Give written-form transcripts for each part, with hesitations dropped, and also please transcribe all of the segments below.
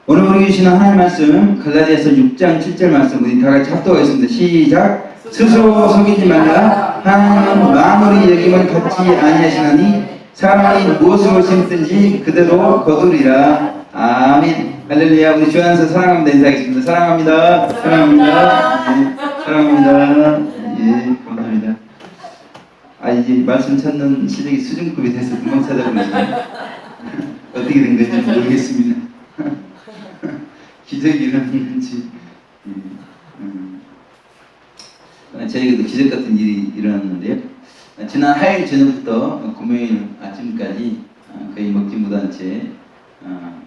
오늘 우리 주시는 하나님 말씀 갈라디아서 6장 7절 말씀 우리 다 같이 합독하겠습니다. 시작. 스스로 속이지 말라. 하나님은 만물의 여김을 갖지 아니하시나니 사람이 무엇으로 심든지 그대로 거두리라. 아멘. 할렐루야. 우리 주 안에서 사랑합니다. 인사하겠습니다. 사랑합니다. 사랑합니다. 예, 사랑합니다. 예, 감사합니다. 이제 말씀 찾는 실력이 수준급이 돼서 금방 찾아보니까 어떻게 된 건지 모르겠습니다. 기적이 일어났는지. 저에게도 기적 같은 일이 일어났는데요. 지난 화요일 저녁부터 금요일 아침까지 거의 먹지 못한 채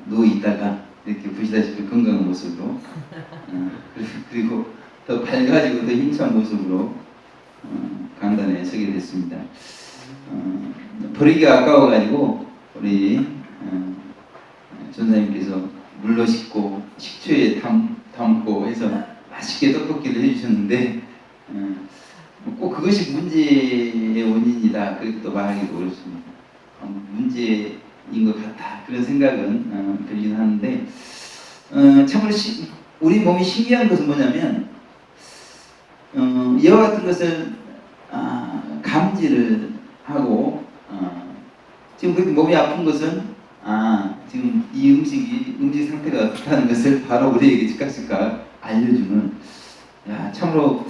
누워 있다가 이렇게 보시다시피 건강한 모습으로 그리고 더 밝아지고 더 힘찬 모습으로 강단에 서게 됐습니다. 버리기가 아까워가지고 우리 전사님께서 물로 씻고 식초에 담고 해서 맛있게 떡볶이를 해주셨는데 꼭 그것이 문제의 원인이다 그렇게 또 말하기도 어렵습니다. 문제인 것 같다 그런 생각은 들긴 하는데 참으로 우리 몸이 신기한 것은 뭐냐면 이와 같은 것을 감지를 하고 지금 그렇게 몸이 아픈 것은 지금 이 음식 상태가 어떻다는 것을 바로 우리에게 즉각 알려주는 참으로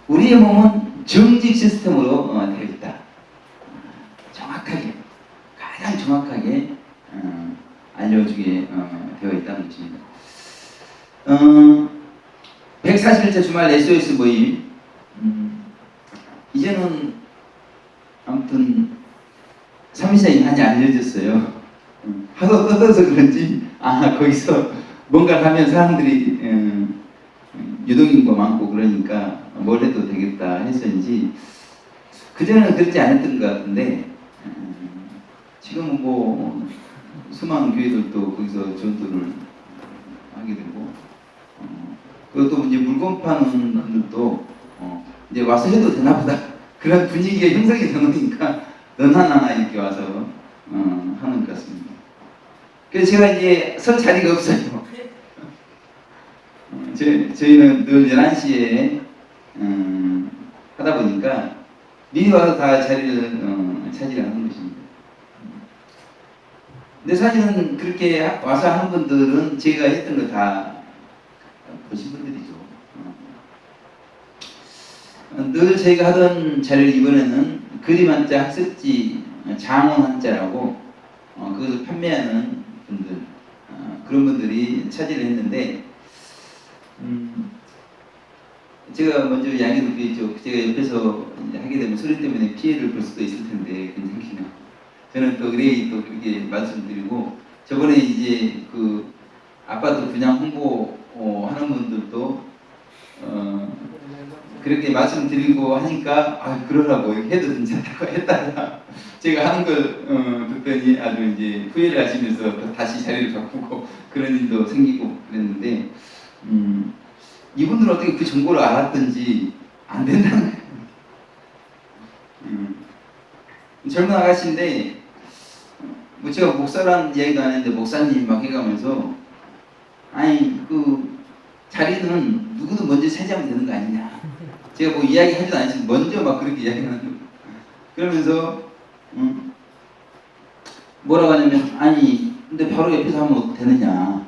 우리의 몸은 정직 시스템으로 되어 있다. 정확하게 가장 정확하게 알려주게 되어 있다는 것입니다. 141차 주말 SOS 모임 이제는 아무튼 3일차이 많이 알려졌어요. 하도 떠들어서 그런지 거기서 뭔가 하면 사람들이 유동인구가 많고 그러니까 뭘 해도 되겠다 해서인지 그전에는 그렇지 않았던 것 같은데 지금은 뭐 수많은 교회들도 거기서 전도를 하게 되고 그것도 이제 물건 파는 분들도 이제 와서 해도 되나 보다 그런 분위기가 형성이 되니까 넌 하나 이렇게 와서 하는 것 같습니다. 그래서 제가 이제 설 자리가 없어요. 저희는 늘 11시에 하다 보니까 미리 와서 다 자리를 차지를 하는 것입니다. 근데 사실은 그렇게 와서 하는 분들은 제가 했던 거 다 보신 분들이죠. 늘 저희가 하던 자리를 이번에는 그림 한자 학습지 장원 한자라고 그것을 판매하는 분들 그런 분들이 차지를 했는데 제가 먼저 양해를 드리죠. 제가 옆에서 하게 되면 소리 때문에 피해를 볼 수도 있을 텐데 괜찮기는 저는 또 의뢰인 또 그렇게 말씀드리고 저번에 이제 그 아파트 분양 홍보 하는 분들도 그렇게 말씀드리고 하니까 그러라고 해도 괜찮다고 했다가 제가 하는 걸 듣더니 아주 이제 후회를 하시면서 다시 자리를 바꾸고 그런 일도 생기고 그랬는데 이분들은 어떻게 그 정보를 알았든지 안 된다는 거예요. 젊은 아가씨인데 뭐 제가 목사라는 이야기도 안 했는데 목사님 막 해가면서 그 자리는 누구도 먼저 차지하면 되는 거 아니냐. 제가 뭐 이야기 하지도 않지만 먼저 막 그렇게 이야기하는 거예요. 그러면서 뭐라고 하냐면 근데 바로 옆에서 하면 되느냐.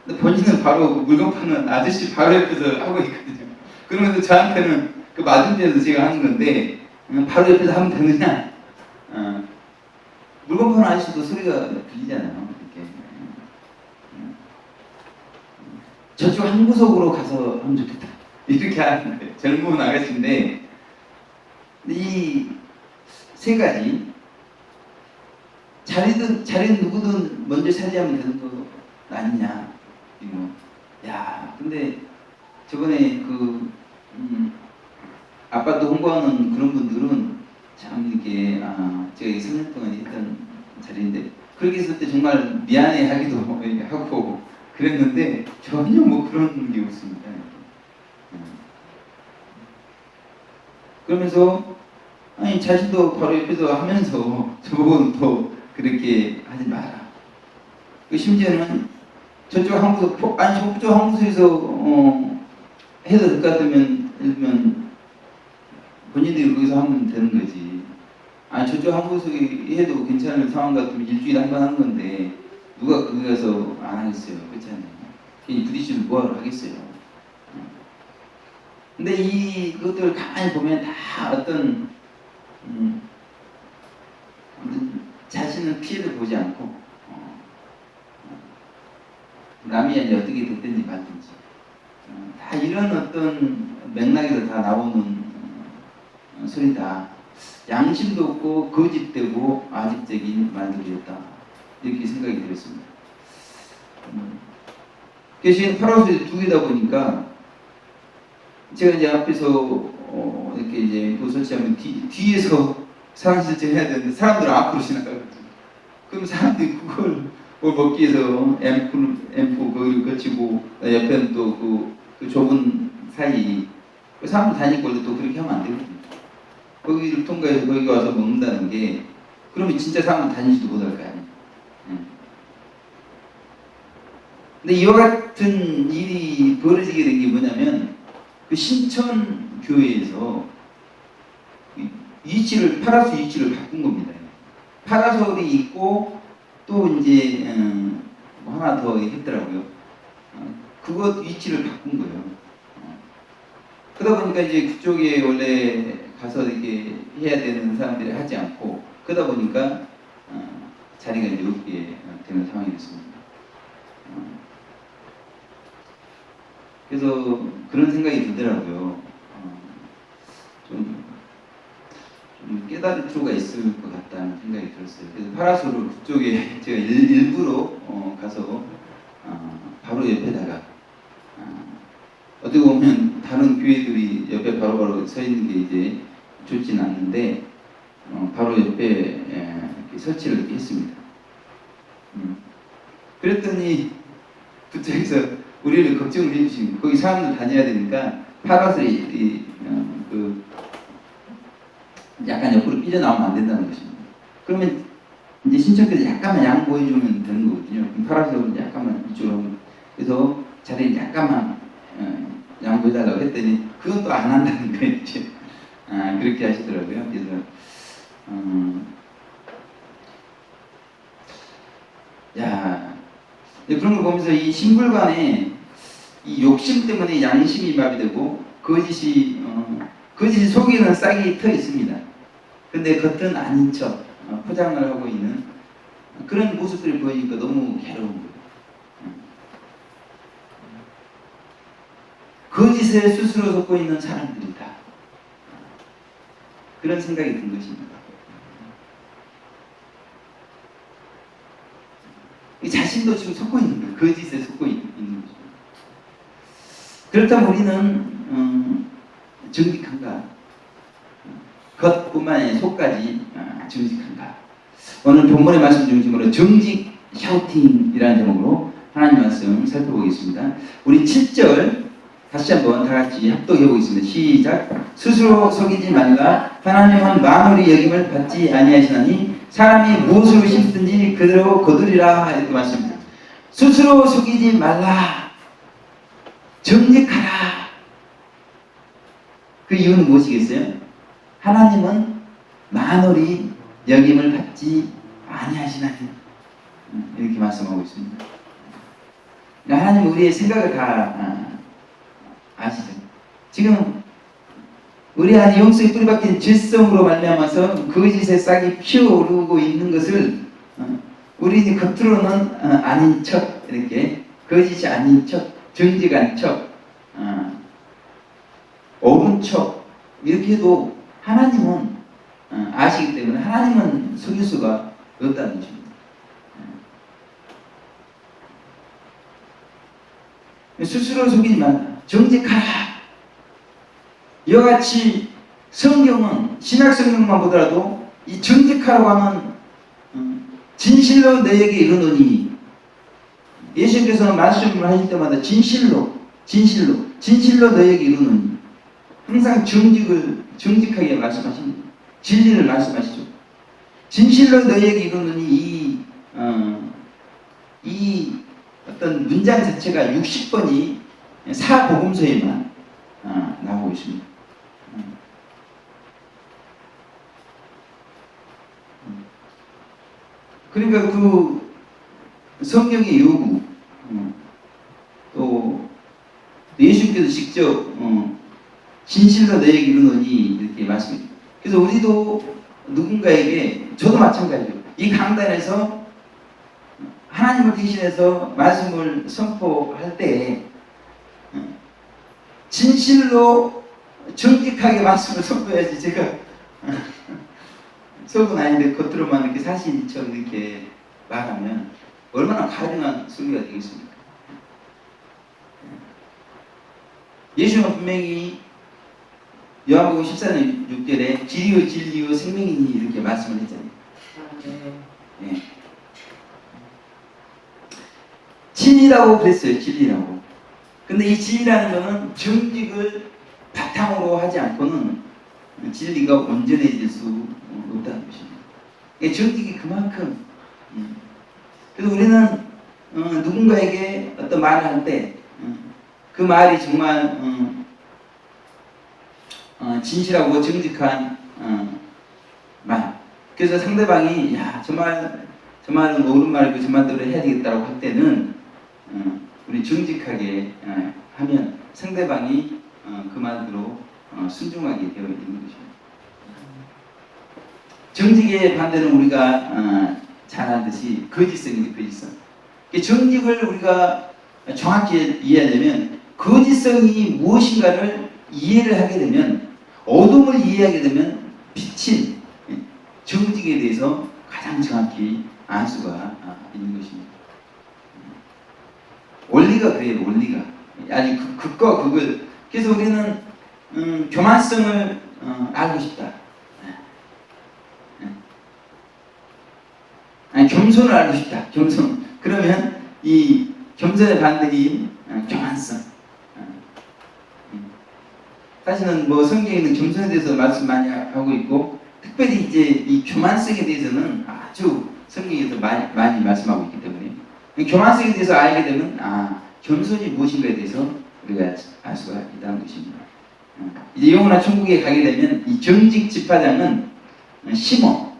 근데 본인은 바로 물건 파는 아저씨 바로 옆에서 하고 있거든요. 그러면서 저한테는 그 맞은편에서 제가 하는 건데 바로 옆에서 하면 되느냐. 물건 파는 아저씨도 소리가 들리잖아요. 이렇게. 저쪽 한 구석으로 가서 하면 좋겠다. 이렇게 하는 거예요. 젊은 아가씨인데 이 세 가지 자리는 누구든 먼저 차지하면 되는 거 아니냐. 근데 저번에 그 아파트 홍보하는 그런 분들은 참 이렇게 제가 3년 동안 했던 자리인데 그렇게 했을 때 정말 미안해 하기도 하고 그랬는데 전혀 뭐 그런 게 없습니다. 그러면서 자신도 바로 옆에서 하면서 저보고는 또 그렇게 하지 마라. 심지어는 저쪽 항구소, 아니 저쪽 항구소에서 해도 될 것 같으면, 예를 들면 본인들이 거기서 하면 되는 거지. 아니 저쪽 항구소에 해도 괜찮은 상황 같으면 일주일에 한 번 하는 건데 누가 거기 가서 안 하겠어요. 그렇잖아요. 괜히 부딪히면 뭐하러 하겠어요. 근데 이것들을 가만히 보면 다 어떤 자신은 피해를 보지 않고 남이 이제 어떻게 됐든지 말든지 다 이런 어떤 맥락에서 다 나오는 소리다. 양심도 없고 거짓되고 아집적인 말들이었다. 이렇게 생각이 들었습니다. 그래서 지금 파라솔이 두 개다 보니까 제가 이제 앞에서 이렇게 이제 그 설치하면 뒤에서 상황 설치해야 되는데 사람들은 앞으로 지나가거든요. 그럼 사람들이 그걸 먹기 위해서 앰프 거기를 거치고 옆에는 또 그 좁은 사이 사람들 다니고 원래 또 그렇게 하면 안 되거든요. 거기를 통과해서 거기 와서 먹는다는 게 그러면 진짜 사람들 다니지도 못할 거 아니에요. 근데 이와 같은 일이 벌어지게 된 게 뭐냐면 그 신천 교회에서 위치를 파라솔 위치를 바꾼 겁니다. 파라솔이 있고 또 이제 뭐 하나 더 했더라고요. 그것 위치를 바꾼 거예요. 그러다 보니까 이제 그쪽에 원래 가서 이렇게 해야 되는 사람들이 하지 않고 그러다 보니까 자리가 이제 없게 되는 상황이 됐습니다. 그래서 그런 생각이 들더라고요. 좀 깨달을 필요가 있을 것 같다는 생각이 들었어요. 그래서 파라솔을 그쪽에 제가 일부러 가서 바로 옆에다가 어떻게 보면 다른 교회들이 옆에 바로바로 서 있는 게 이제 좋지는 않는데 바로 옆에 이렇게 설치를 이렇게 했습니다. 그랬더니 그쪽에서 우리를 걱정을 해주시고 거기 사람들 다녀야 되니까 파라솔이 약간 옆으로 삐져나오면 안 된다는 것입니다. 그러면 이제 신청께서 약간만 양보해주면 되는 거거든요. 그럼 파라솔은 약간만 이쪽으로 하면 그래서 자리를 약간만 양보해달라고 했더니 그건 또 안 한다는 거예요. 그렇게 하시더라고요. 그래서 그런 걸 보면서 이 신불간에 이 욕심 때문에 양심이 마비되고 거짓이 속에는 싹이 터 있습니다. 근데 겉은 아닌 척 포장을 하고 있는 그런 모습들이 보이니까 너무 괴로운 거예요. 거짓에 스스로 속고 있는 사람들이다. 그런 생각이 든 것입니다. 자신도 지금 속고 있는 거예요. 거짓에 속고 있는 거죠. 그렇다면 우리는 정직한가? 겉뿐만 아니라 속까지 정직한가? 오늘 본문의 말씀 중심으로 정직 샤우팅이라는 제목으로 하나님 말씀 살펴보겠습니다. 우리 7절 다시 한번 다 같이 합독해 보겠습니다. 시작. 스스로 속이지 말라. 하나님은 만물이 여김을 받지 아니하시나니 사람이 무엇으로 심든지 그대로 거두리라. 이렇게 말씀합니다. 스스로 속이지 말라. 정직하라. 그 이유는 무엇이겠어요? 하나님은 만물이 여김을 받지 아니하시나니 이렇게 말씀하고 있습니다. 하나님은 우리의 생각을 다 아시죠? 지금 우리 안에 영성이 뿌리박힌 질성으로 말미암아서 거짓의 싹이 피어오르고 있는 것을 우리 겉으로는 아닌 척 이렇게 거짓이 아닌 척 정직한 척 옳은 척 이렇게 해도 하나님은 아시기 때문에 하나님은 속일 수가 없다는 것입니다. 스스로 속이지 말라. 정직하라. 이와 같이 성경은 신약 성경만 보더라도 이 정직하라고 하면 진실로 너에게 이르노니 예수님께서는 말씀을 하실 때마다 진실로 너에게 이르노니 항상 정직하게 말씀하십니다. 진리를 말씀하시죠. 진실로 너에게 이르노니 이 어떤 문장 자체가 60번이 사복음서에만 나오고 있습니다. 그러니까 그 성경의 요구, 또 예수님께서 직접 진실로 너에게 이르노니 이렇게 말씀해요. 그래서 우리도 누군가에게, 저도 마찬가지예요. 이 강단에서 하나님을 대신해서 말씀을 선포할 때 진실로 정직하게 말씀을 선포해야지. 제가 속은 아닌데 겉으로만 이렇게 사실처럼 이렇게 말하면 얼마나 가증한 소리가 되겠습니까? 예수는 분명히 요한복음 14장 6절에 길이요 진리요 생명이니 이렇게 말씀을 했잖아요. 네. 진리라고 그랬어요. 진리라고. 근데 이 진리라는 것은 정직을 바탕으로 하지 않고는 진리가 온전해질 수 없다는 것입니다. 정직이 그만큼. 그래서 우리는 누군가에게 어떤 말을 할 때 그 말이 정말 진실하고 정직한 말. 그래서 상대방이 야, 저 말은 옳은 말이고 저 말대로 해야 되겠다고 할 때는 우리 정직하게 하면 상대방이 그 말대로 순종하게 되어 있는 것입니다. 정직의 반대는 우리가 잘 알듯이 거짓성입니다. 거짓성. 정직을 우리가 정확히 이해하려면 거짓성이 무엇인가를 이해를 하게 되면, 어둠을 이해하게 되면 빛인 정직에 대해서 가장 정확히 알 수가 있는 것입니다. 원리가 그래요. 원리가 아니 극과 극을. 그래서 우리는 교만성을 알고 싶다. 아니, 겸손을 알고 싶다. 겸손. 그러면 이 겸손의 반대인 교만성. 사실은 뭐 성경에는 겸손에 대해서 말씀 많이 하고 있고, 특별히 이제 이 교만성에 대해서는 아주 성경에서 많이 말씀하고 있기 때문에 교만성에 대해서 알게 되면 겸손이 무엇인가에 대해서 우리가 알 수가 있다는 것입니다. 이제 영원한 천국에 가게 되면 이 정직 집파장은 시몬,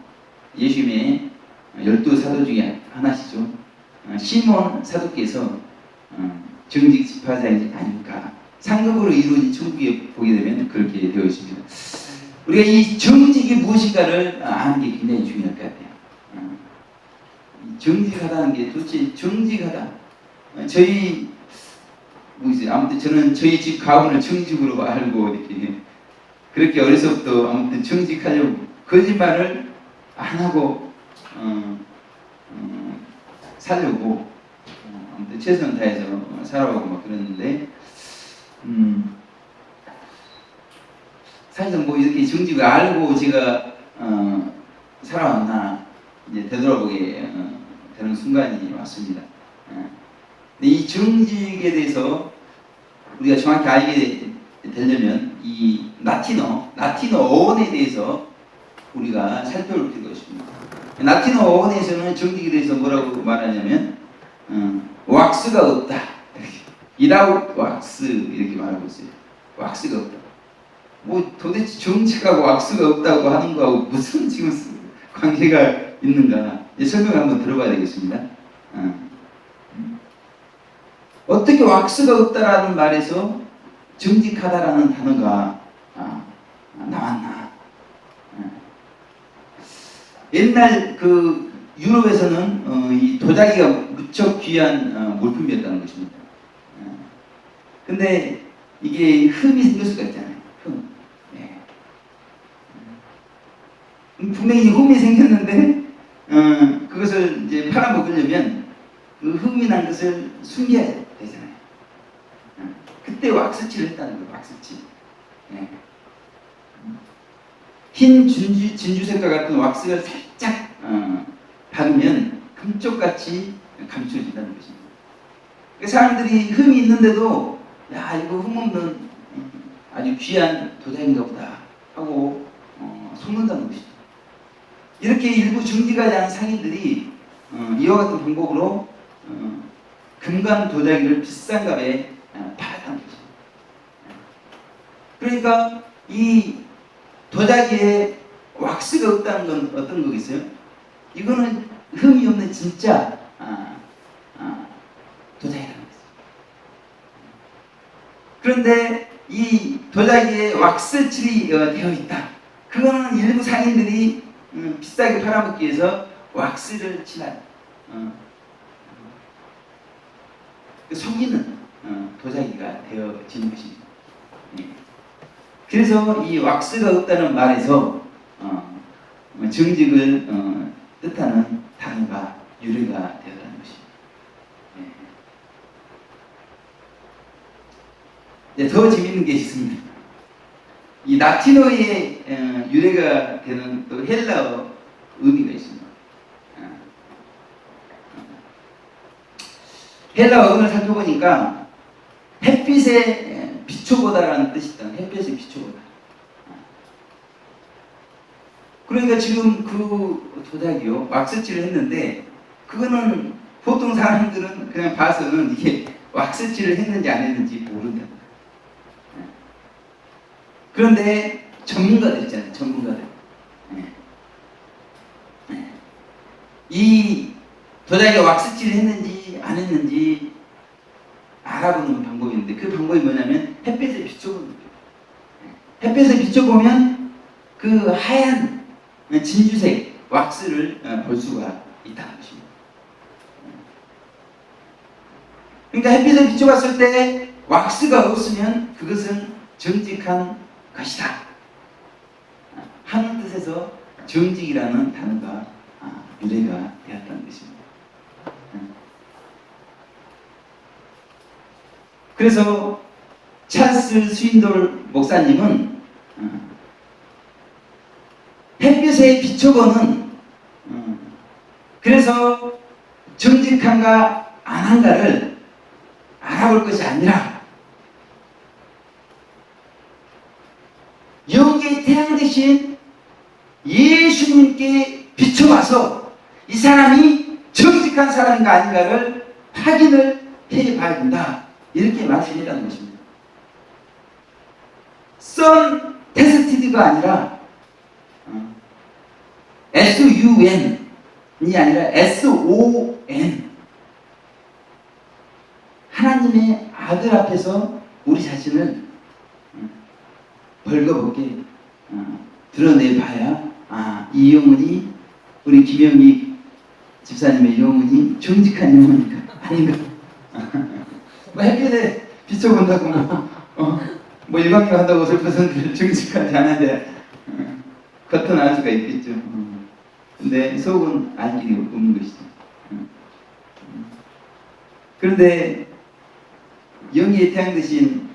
예수님의 12사도 중에 하나시죠. 시몬 사도께서 정직 집파장이 아닐까. 상급으로 이루어진 천국에 보게 되면 그렇게 되어 있습니다. 우리가 이 정직이 무엇인가를 아는 게 굉장히 중요할 것 같아요. 정직하다는 게 도대체 정직하다. 저희 아무튼 저는 저희 집 가문을 정직으로 알고 이렇게 그렇게 어려서부터 아무튼 정직하려고 거짓말을 안 하고 살려고 아무튼 최선을 다해서 살아가고 막 그랬는데 사실은 뭐 이렇게 정직을 알고 제가 살아왔나 이제 되돌아보게 되는 순간이 왔습니다. 근데 이 정직에 대해서 우리가 정확히 알게 되려면 이 라틴어 어원에 대해서 우리가 살펴볼 필요가 있습니다. 라틴어 어원에서는 정직에 대해서 뭐라고 말하냐면 왁스가 없다. without 왁스 이렇게 말하고 있어요. 왁스가 없다. 뭐 도대체 정직하고 왁스가 없다고 하는 거하고 무슨 지금 관계가 있는가? 설명을 한번 들어봐야 되겠습니다. 어떻게 왁스가 없다라는 말에서 정직하다라는 단어가 나왔나? 옛날 그 유럽에서는 이 도자기가 무척 귀한 물품이었다는 것입니다. 근데 이게 흠이 생길 수가 있잖아요. 흠. 네. 분명히 흠이 생겼는데 그것을 이제 팔아먹으려면 그 흠이 난 것을 숨겨야 되잖아요. 그때 왁스칠을 했다는 거예요. 왁스칠. 네. 흰 진주색과 같은 왁스를 살짝 바르면 금쪽같이 감춰진다는 것입니다. 사람들이 흠이 있는데도 야, 이거 흠없는 아주 귀한 도자기인가 보다 하고 속는다는 것이죠. 이렇게 일부 정직하지 않은 상인들이 이와 같은 방법으로 금관 도자기를 비싼 값에 팔았다는 거죠. 그러니까 이 도자기에 왁스가 없다는 건 어떤 거겠어요? 이거는 흠이 없는 진짜 도자기라는 거죠. 그런데 이 도자기에 왁스칠이 되어 있다. 그거는 일부 상인들이 비싸게 팔아먹기 위해서 왁스를 칠한 속이는 도자기가 되어진 것입니다. 그래서 이 왁스가 없다는 말에서 정직을 뜻하는 단어가 유래가 되었다는 것입니다. 더 재밌는 게 있습니다. 이 라틴어의 유래가 되는 또 헬라어 의미가 있습니다. 헬라어를 살펴보니까 햇빛에 비춰보다라는 뜻이 있다. 햇빛에 비춰보다. 그러니까 지금 그 도자기요, 왁스칠을 했는데 그거는 보통 사람들은 그냥 봐서는 이게 왁스칠을 했는지 안 했는지 모른다. 그런데 전문가들 있잖아요. 전문가들. 이 도자기가 왁스칠을 했는지 안 했는지 알아보는 방법이 있는데 그 방법이 뭐냐면 햇빛에 비춰보는 거예요. 햇빛에 비춰보면 그 하얀 진주색 왁스를 볼 수가 있다는 것입니다. 그러니까 햇빛에 비춰봤을 때 왁스가 없으면 그것은 정직한 것이다 하는 뜻에서 정직이라는 단어가 유래가 되었다는 것입니다. 그래서 찰스 스윈돌 목사님은 햇빛에 비춰보는 그래서 정직한가 안 한가를 알아볼 것이 아니라 영계의 태양 대신 예수님께 비춰봐서 이 사람이 정직한 사람인가 아닌가를 확인을 해봐야 된다. 이렇게 말씀했다는 것입니다. 선 테스티드가 아니라 SUN이 아니라 SON 하나님의 아들 앞에서 우리 자신을 벌거벗게 드러내봐야 이 영혼이 우리 김영희 집사님의 영혼이 정직한 영혼인가 아닌가 뭐 햇빛에 비춰본다고 뭐 일광욕 한다고 슬퍼서 정직하지 않은데 겉은 알 수가 있겠죠. 근데 속은 알 길이 없는 것이죠. 그런데 영예의 태양 대신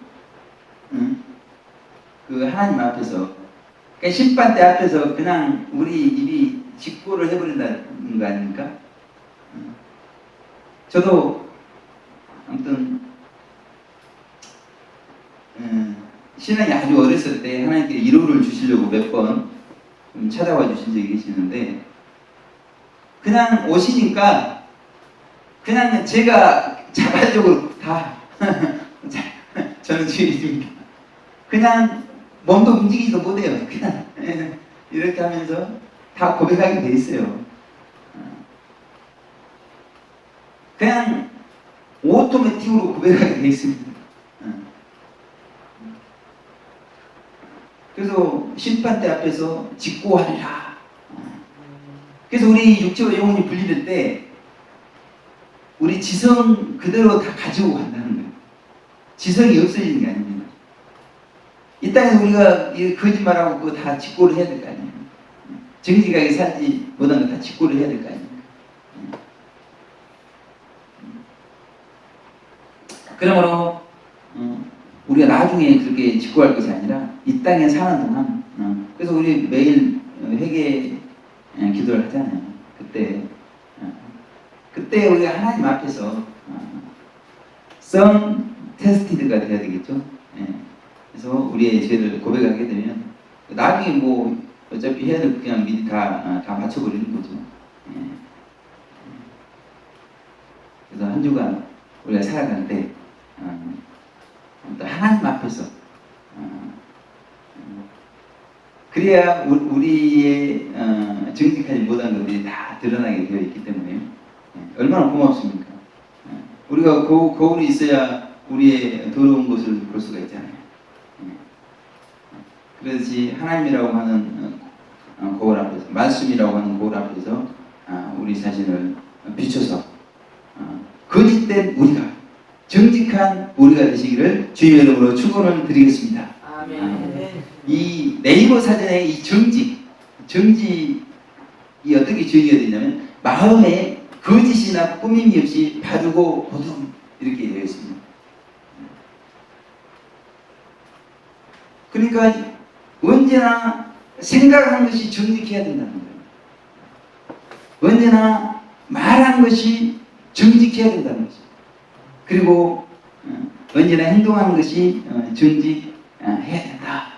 그 하나님 앞에서 그러니까 심판대 앞에서 그냥 우리 입이 직고를 해버린다는 거 아닙니까? 저도 아무튼 신앙이 아주 어렸을 때 하나님께 위로를 주시려고 몇 번 찾아와 주신 적이 계시는데 그냥 오시니까 그냥 제가 자발적으로 다 저는 주일입니다. 그냥 몸도 움직이지도 못해요. 그냥 이렇게 하면서 다 고백하게 돼 있어요. 그냥 오토매틱으로 고백하게 돼 있습니다. 그래서 심판대 앞에서 직고하리라. 그래서 우리 육체와 영혼이 분리될 때 우리 지성 그대로 다 가지고 간다는 거예요. 지성이 없어지는 게 아닙니다. 이 땅에서 우리가 거짓말하고 그거 다 직고를 해야 될 거 아니에요. 정직하게 살지 못한 거 다 직고를 해야 될 거 아닙니까? 그러므로 우리가 나중에 그렇게 직고할 것이 아니라 이 땅에 사는 동안 그래서 우리 매일 회개 기도를 하잖아요. 그때 우리가 하나님 앞에서 선 테스티드가 돼야 되겠죠. 그래서 우리의 죄를 고백하게 되면 나중에 뭐 어차피 해야 될 그냥 미리 다 맞춰버리는 거죠. 그래서 한 주간 우리가 살아갈 때 또 하나님 앞에서 그래야 우리의 정직하지 못한 것들이 다 드러나게 되어 있기 때문에 얼마나 고맙습니까? 우리가 거울이 있어야 우리의 더러운 것을 볼 수가 있잖아요. 그렇지 하나님이라고 하는 거울 앞에서, 말씀이라고 하는 거울 앞에서 우리 자신을 비춰서 거짓된 우리가, 정직한 우리가 되시기를 주님의 이름으로 축원을 드리겠습니다. 아멘. 이 네이버 사전에 이 정직이 어떻게 정의가 되냐면 마음에 거짓이나 꾸밈이 없이 바르고 고둠 이렇게 되어 있습니다. 그러니까 언제나 생각한 것이 정직해야 된다는 거예요. 언제나 말한 것이 정직해야 된다는 것이죠. 그리고 언제나 행동하는 것이 정직해야 된다.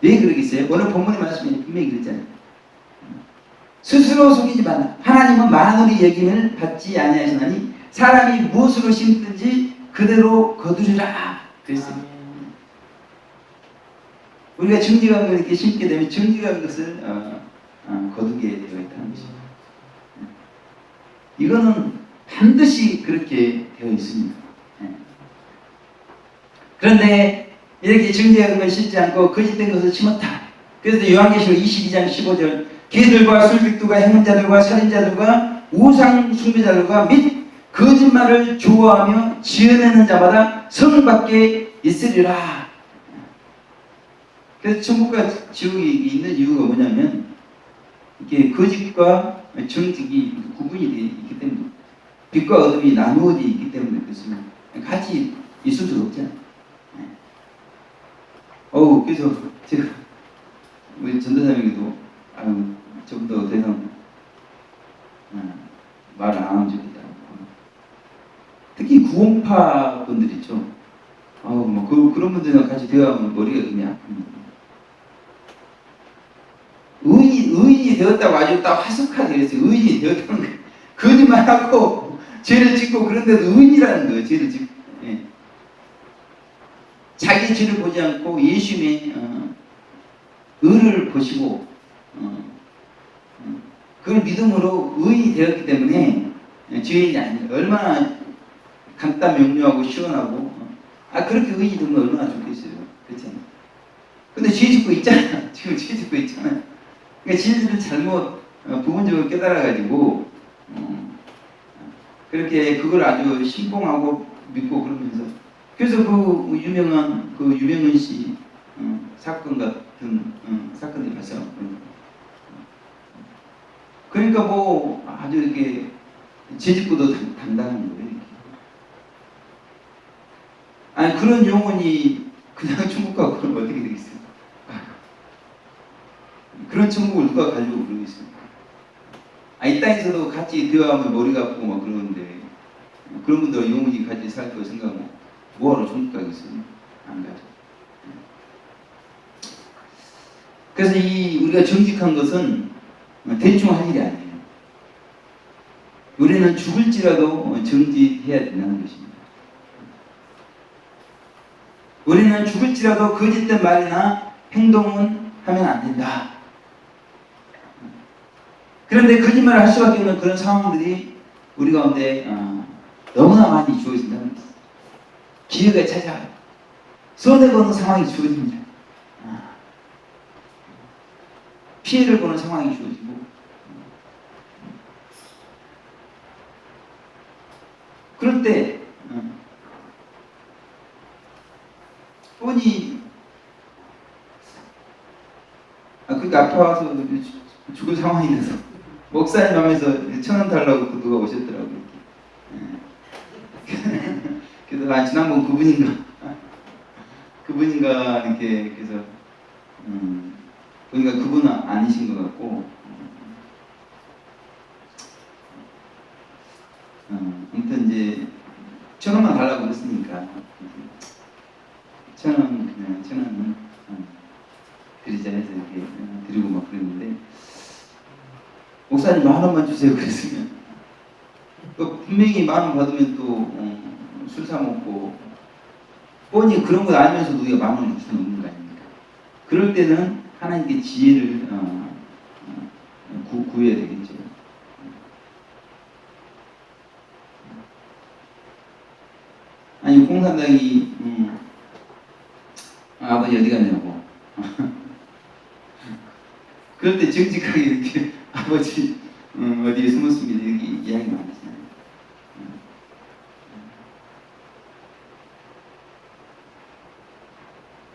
왜 그러겠어요? 오늘 본문의 말씀에 분명히 그랬잖아요. 스스로 속이지 말라. 하나님은 만으로 여김을 받지 아니하시나니 사람이 무엇으로 심든지 그대로 거두리라 그랬어요. 우리가 정직한 걸 이렇게 심게 되면 정직한 것을 거두게 되어 있다는 것입니다. 이거는 반드시 그렇게 되어 있습니다. 그런데 이렇게 정직한 걸 심지 않고 거짓된 것을 심었다. 그래서 요한계시록 22장 15절 개들과 술객들과 행문자들과 살인자들과 우상 숭배자들과 및 거짓말을 좋아하며 지어내는 자마다 성 밖에 있으리라. 그래서 천국과 지옥이 있는 이유가 뭐냐면 이게 거짓과 정직이 구분이 되어 있기 때문에, 빛과 어둠이 나누어져 있기 때문에 그렇습니다. 같이 있을 수가 없잖아요. 그래서 제가 우리 전도사님에게도 좀 더 이상 말을 안 하면 좋겠다. 특히 구원파 분들 있죠. 그런 분들이랑 같이 대화하면 머리가 그냥 의인이 되었다고 아주 딱 화석하게 그랬어요. 의인이 되었다는 거. 거짓말하고 죄를 짓고 그런데도 의인이라는 거예요. 죄를 짓고. 자기 죄를 보지 않고 예수님의 의를 보시고 그걸 믿음으로 의인이 되었기 때문에 죄인이 아니에요. 얼마나 간단 명료하고 시원하고 그렇게 의인이 되면 얼마나 좋겠어요. 그렇잖아요. 근데 죄 짓고 있잖아요. 지금 죄 짓고 있잖아요. 그러니까 진리를 잘못 부분적으로 깨달아가지고 그렇게 그걸 아주 신봉하고 믿고 그러면서, 그래서 그 유명한 씨 사건 같은 사건이 발생하고 그러니까 뭐 아주 이렇게 죄짓고도 당당한 거예요. 아니 그런 영혼이 그냥 천국 가고 그러면 어떻게 되겠어요? 그런 천국을 누가 가려고 그러겠습니까? 이 땅에서도 같이 대화하면 머리가 아프고 막 그러는데 그런 분들 영혼이 같이 살 거 생각하고 뭐하러 천국 가겠어요? 안 가죠. 그래서 우리가 정직한 것은 대충 할 일이 아니에요. 우리는 죽을지라도 정직해야 된다는 것입니다. 우리는 죽을지라도 거짓된 말이나 행동은 하면 안 된다. 그런데 거짓말을 할 수밖에 없는 그런 상황들이 우리 가운데 너무나 많이 주어진다는 것입니다. 기회가 찾아와요. 손해보는 상황이 주어집니다. 피해를 보는 상황이 주어지고, 그럴 때 뻔히 그러니까 아파서 죽을 상황이 돼서 목사님 하면서 1,000원 달라고 누가 오셨더라고요. 그래서 지난번 그분인가 이렇게 그래서 그러니까 그분은 아니신 것 같고 아무튼 이제 1,000원만 달라고 그랬으니까 1,000원은 드리자 해서 이렇게 드리고 막 그랬는데 목사님 10,000원만 주세요 그랬으면 분명히 10,000원 받으면 또 술 사 먹고 뻔히 그런 걸 알면서도 우리가 10,000원을 줄 수는 없는 거 아닙니까? 그럴 때는 하나님께 지혜를 구해야 되겠죠. 아니 공산당이 아버지 어디 갔냐고 그럴 때 정직하게 이렇게 아버지 어디에 숨었습니다 이렇게 이야기 많이 하잖아요.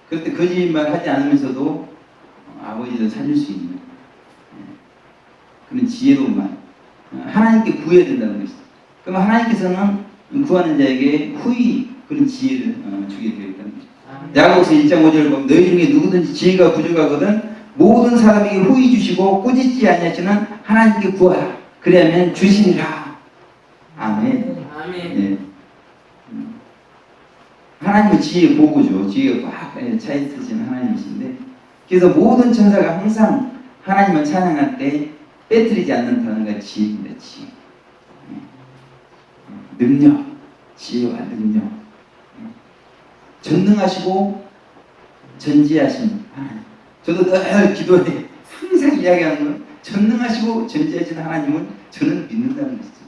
그럴 때 거짓말 하지 않으면서도 아버지를 살릴 수 있는 그런 지혜로운 말 하나님께 구해야 된다는 것이죠. 그럼 하나님께서는 구하는 자에게 후히 그런 지혜를 주게 되어 있다는 거죠. 야고보서 1장 5절을 보면 너희 중에 누구든지 지혜가 부족하거든 모든 사람에게 후히 주시고 꾸짖지 아니하시는 하나님께 구하라 그리하면 주시리라. 아멘. 아멘. 네. 하나님은 지혜의 보고죠. 지혜가 꽉 차 있으신 하나님이신데 그래서 모든 천사가 항상 하나님을 찬양할 때 빼뜨리지 않는 단어가 지혜입니다. 지혜. 능력, 지혜와 능력. 전능하시고 전지하신 하나님. 저도 늘 기도에 항상 이야기하는 건 전능하시고 전지하신 하나님을 저는 믿는다는 것이죠.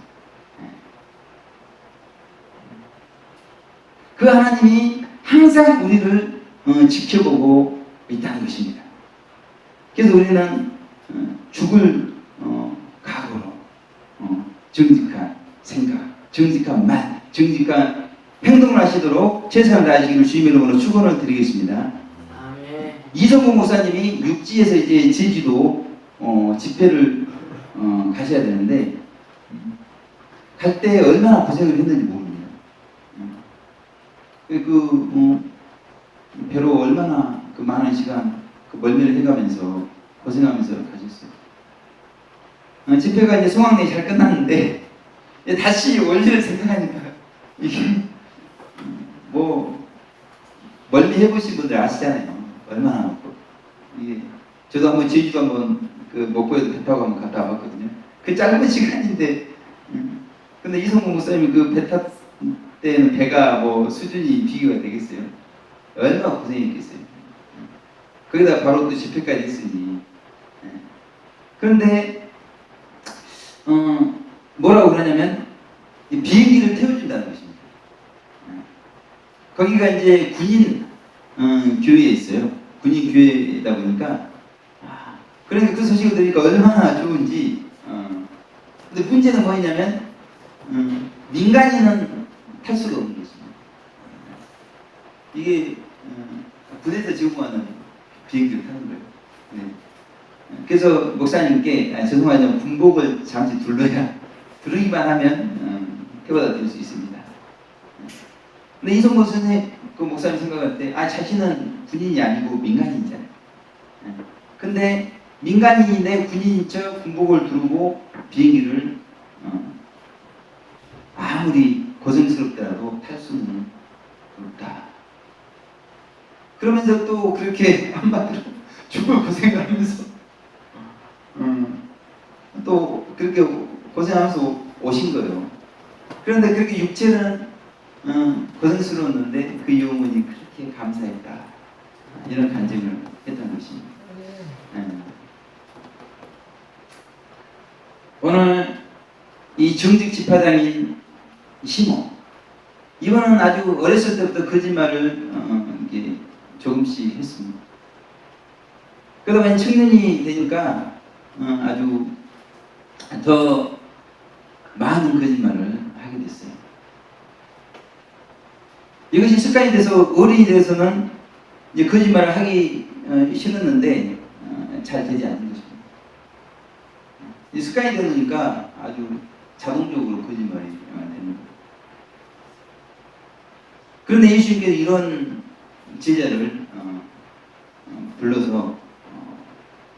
그 하나님이 항상 우리를 지켜보고 있다는 것입니다. 그래서 우리는 죽을 각오로 정직한 생각, 정직한 말, 정직한 행동을 하시도록 최선을 다하시기를 주님의 이름으로 축원을 드리겠습니다. 아멘. 이성국 목사님이 육지에서 이제 제주도 집회를 가셔야 되는데 갈 때 얼마나 고생을 했는지 모릅니다. 배로 얼마나 그 많은 시간 그 멀미를 해가면서 고생하면서 가셨어요. 집회가 이제 성황리에 잘 끝났는데 다시 원리를 생각하니까 이게 뭐 멀미 해보신 분들 아시잖아요. 얼마나 이게 저도 한번 제주도 한번 그 목포에도 배 타고 한번 갔다 와봤거든요. 그 짧은 시간인데 근데 이성국 목사님이 그 배 탔 때는 배가 뭐 수준이 비교가 되겠어요? 얼마나 고생했겠어요. 거기다 바로 또 집회까지 있으니. 그런데 뭐라고 그러냐면 비행기를 태워준다는 것입니다. 거기가 이제 군인 교회에 있어요. 군인 교회다 보니까 그러니까 그 소식을 들으니까 얼마나 좋은지. 근데 문제는 뭐냐면 민간인은 탈 수가 없는 것입니다. 이게 군에서 지원하는 비행기를 타는 거예요. 네. 그래서 목사님께 죄송하지만 군복을 잠시 두르기만 하면 태워다 줄 수 있습니다. 근데 이성모 선생님 그 목사님 생각할 때 자신은 군인이 아니고 민간인이잖아요. 근데 민간인인데 군인인 척 군복을 두르고 비행기를 아무리 고생스럽더라도 탈 수는 없다. 그러면서 또 그렇게 한마디로 죽을 고생을 하면서 또 그렇게 고생하면서 오신 거예요. 그런데 그렇게 육체는 고생스러웠는데 그 영혼이 그렇게 감사했다. 이런 간증을 했던 것입니다. 오늘 이 정직 집화장인 시모 이번은 아주 어렸을 때부터 거짓말을 이게 조금씩 했습니다. 그러다 보니 청년이 되니까 아주 더 많은 거짓말을 하게 됐어요. 이것이 습관이 돼서 어른이 돼서는 이제 거짓말을 하기 싫었는데 잘 되지 않는 것입니다. 이 습관이 되니까 아주 자동적으로 거짓말이 되는 거예요. 그런데 예수님께서 이런 제자를 불러서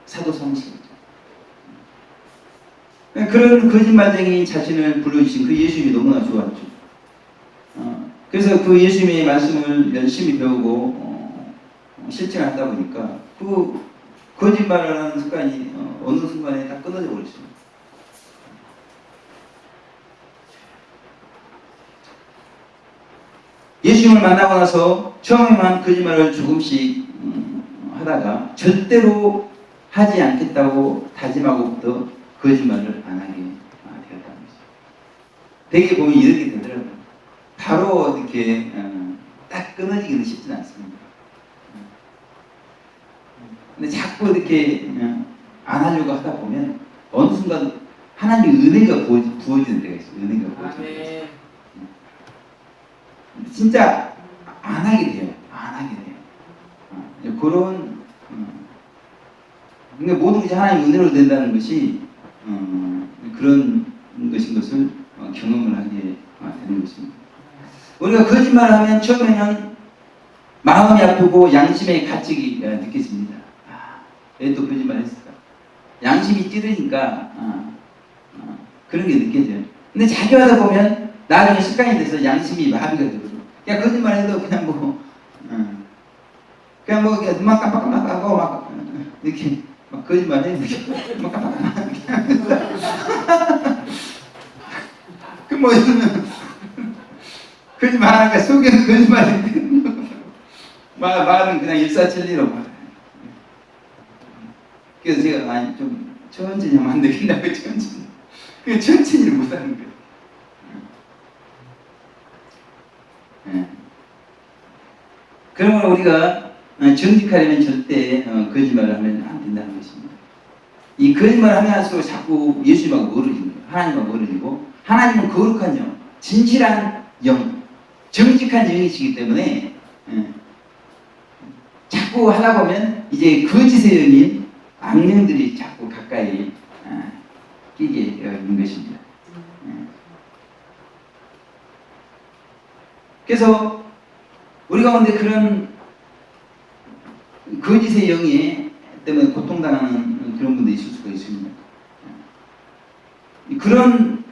사도 삼으신 거죠. 그런 거짓말쟁이 자신을 불러주신 그 예수님이 너무나 좋았죠. 그래서 그 예수님의 말씀을 열심히 배우고 실천하다 보니까 그 거짓말하는 습관이 어느 순간에 딱 끊어져 버렸습니다. 예수님을 만나고 나서 처음에만 거짓말을 조금씩 하다가 절대로 하지 않겠다고 다짐하고부터 거짓말을 안 하게 되었다는 거죠. 대개 보면 이렇게 되더라고요. 바로 이렇게 딱 끊어지기는 쉽진 않습니다. 근데 자꾸 이렇게 안 하려고 하다 보면 어느 순간 하나님의 은혜가 부어지는 때가 있어요. 은혜가 부어지는 때가 있어요. 진짜 안 하게 돼요. 안 하게 돼요. 그런 그러니까 모든 것이 하나님의 은혜로 된다는 것이 그런 것인 것을 경험을 하게 되는 것입니다. 우리가 거짓말을 하면 처음에는 마음이 아프고 양심의 가책이 느껴집니다. 왜 또 거짓말 했을까? 양심이 찌르니까 그런 게 느껴져요. 근데 자주 하다 보면 나중에 습관이 돼서 양심이 마비가 되거든요. 그냥 거짓말 해도 그냥 눈만 깜빡깜빡하고 막 이렇게 막 거짓말 해. 막 깜빡깜빡 그 뭐 거짓말 하니까 속에는 거짓말인데 말은 그냥 일사천리로 말해요. 그래서 제가 좀 천천히 하면 안 되겠냐고 천천히. 그 천천히를 못하는 거예요. 그러므로 우리가 정직하려면 절대 거짓말을 하면 안 된다는 것입니다. 이 거짓말을 하면 할수록 자꾸 예수님하고 멀어지는 거예요. 하나님하고 멀어지고 하나님은 거룩한 영, 진실한 영, 정직한 영이시기 때문에 자꾸 하다 보면 이제 거짓의 영인 악령들이 자꾸 가까이 끼게 되는 것입니다. 그래서 우리 가운데 그런 거짓의 영이 때문에 고통당하는 그런 분들이 있을 수가 있습니다. 그런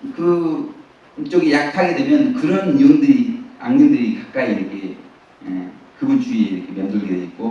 쪽이 약하게 되면 그런 영들이 악령들이 가까이 이렇게 그분 주위에 이렇게 맴돌게 돼 있고